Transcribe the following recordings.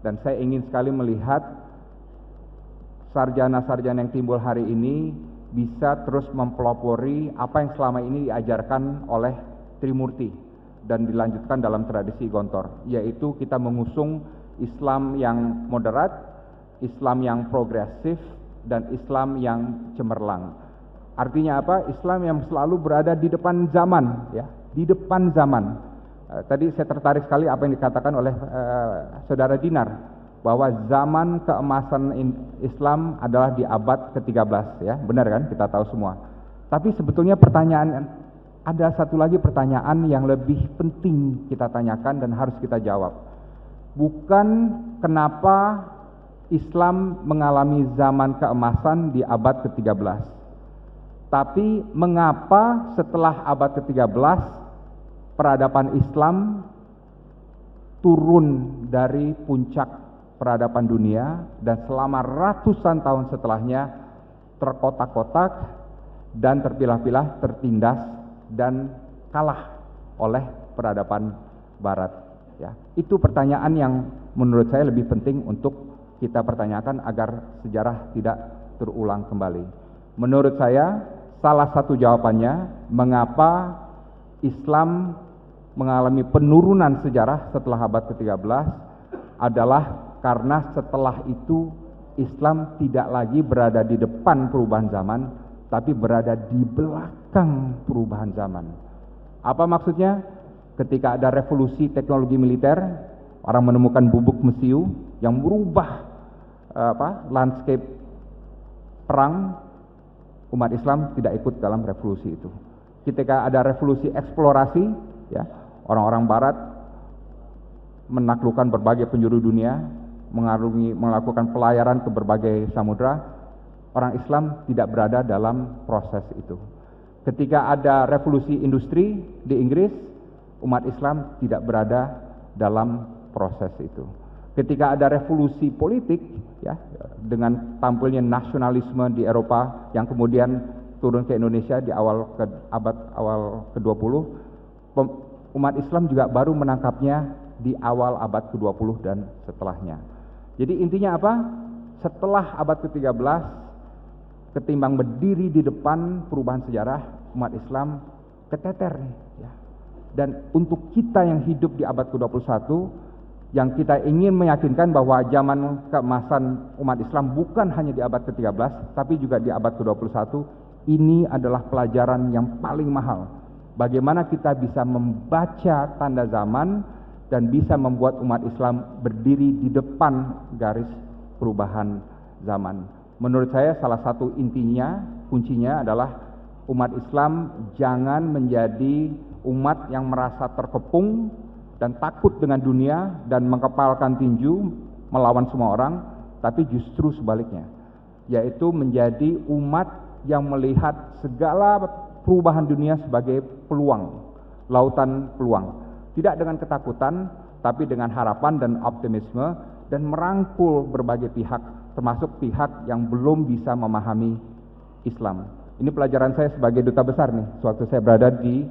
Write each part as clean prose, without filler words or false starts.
Dan saya ingin sekali melihat sarjana-sarjana yang timbul hari ini bisa terus mempelopori apa yang selama ini diajarkan oleh Trimurti dan dilanjutkan dalam tradisi Gontor, yaitu kita mengusung Islam yang moderat, Islam yang progresif, dan Islam yang cemerlang. Artinya apa? Islam yang selalu berada di depan zaman, ya, di depan zaman. Tadi saya tertarik sekali apa yang dikatakan oleh Saudara Dinar, bahwa zaman keemasan Islam adalah di abad ke-13, ya, benar kan? Kita tahu semua. Tapi sebetulnya ada satu lagi pertanyaan yang lebih penting kita tanyakan dan harus kita jawab. Bukan kenapa Islam mengalami zaman keemasan di abad ke-13, tapi mengapa setelah abad ke-13 peradaban Islam turun dari puncak peradaban dunia dan selama ratusan tahun setelahnya terkotak-kotak dan terpilah-pilah, tertindas dan kalah oleh peradaban Barat. Ya, itu pertanyaan yang menurut saya lebih penting untuk kita pertanyakan agar sejarah tidak terulang kembali. Menurut saya, salah satu jawabannya mengapa Islam mengalami penurunan sejarah setelah abad ke-13 adalah karena setelah itu Islam tidak lagi berada di depan perubahan zaman, tapi berada di belakang perubahan zaman. Apa maksudnya? Ketika ada revolusi teknologi militer, orang menemukan bubuk mesiu yang merubah landscape perang, umat Islam tidak ikut dalam revolusi itu. Ketika ada revolusi eksplorasi, ya, orang-orang Barat menaklukkan berbagai penjuru dunia, melakukan pelayaran ke berbagai samudra, orang Islam tidak berada dalam proses itu. Ketika ada revolusi industri di Inggris, umat Islam tidak berada dalam proses itu. Ketika ada revolusi politik, ya, dengan tampilnya nasionalisme di Eropa yang kemudian turun ke Indonesia di abad awal ke-20, umat Islam juga baru menangkapnya di awal abad ke-20 dan setelahnya. Jadi intinya apa? Setelah abad ke-13, ketimbang berdiri di depan perubahan sejarah, umat Islam keteter nih, ya. Dan untuk kita yang hidup di abad ke-21, yang kita ingin meyakinkan bahwa zaman keemasan umat Islam bukan hanya di abad ke-13, tapi juga di abad ke-21, ini adalah pelajaran yang paling mahal. Bagaimana kita bisa membaca tanda zaman dan bisa membuat umat Islam berdiri di depan garis perubahan zaman. Menurut saya salah satu kuncinya adalah umat Islam jangan menjadi umat yang merasa terkepung dan takut dengan dunia dan mengepalkan tinju melawan semua orang, tapi justru sebaliknya, yaitu menjadi umat yang melihat segala perubahan dunia sebagai peluang, lautan peluang. Tidak dengan ketakutan, tapi dengan harapan dan optimisme, dan merangkul berbagai pihak, termasuk pihak yang belum bisa memahami Islam. Ini pelajaran saya sebagai duta besar nih, sewaktu saya berada di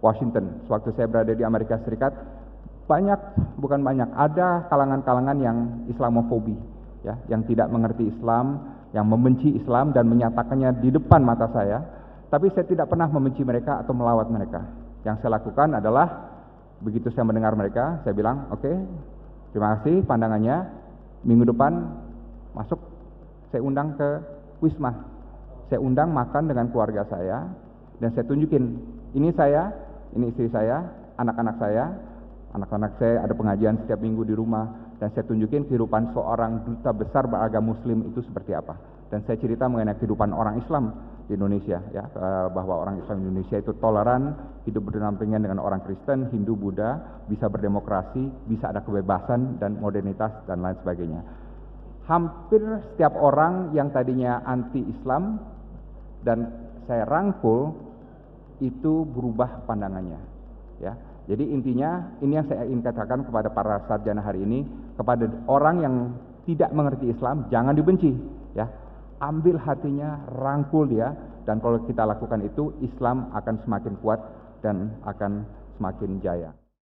Washington, sewaktu saya berada di Amerika Serikat, ada kalangan-kalangan yang Islamofobi, ya, yang tidak mengerti Islam, yang membenci Islam dan menyatakannya di depan mata saya. Tapi saya tidak pernah membenci mereka atau melawat mereka. Yang saya lakukan adalah, begitu saya mendengar mereka, saya bilang, oke, terima kasih pandangannya, minggu depan masuk, saya undang ke Wisma. Saya undang makan dengan keluarga saya, dan saya tunjukin, ini saya, ini istri saya, anak-anak saya ada pengajian setiap minggu di rumah, dan saya tunjukin kehidupan seorang duta besar beragama Muslim itu seperti apa. Dan saya cerita mengenai kehidupan orang Islam di Indonesia, ya, bahwa orang Islam di Indonesia itu toleran, hidup berdampingan dengan orang Kristen, Hindu, Buddha, bisa berdemokrasi, bisa ada kebebasan dan modernitas dan lain sebagainya. Hampir setiap orang yang tadinya anti-Islam dan saya rangkul itu berubah pandangannya, ya. Jadi intinya ini yang saya ingin katakan kepada para sarjana hari ini, kepada orang yang tidak mengerti Islam, jangan dibenci, ya. Ambil hatinya, rangkul dia, dan kalau kita lakukan itu, Islam akan semakin kuat dan akan semakin jaya.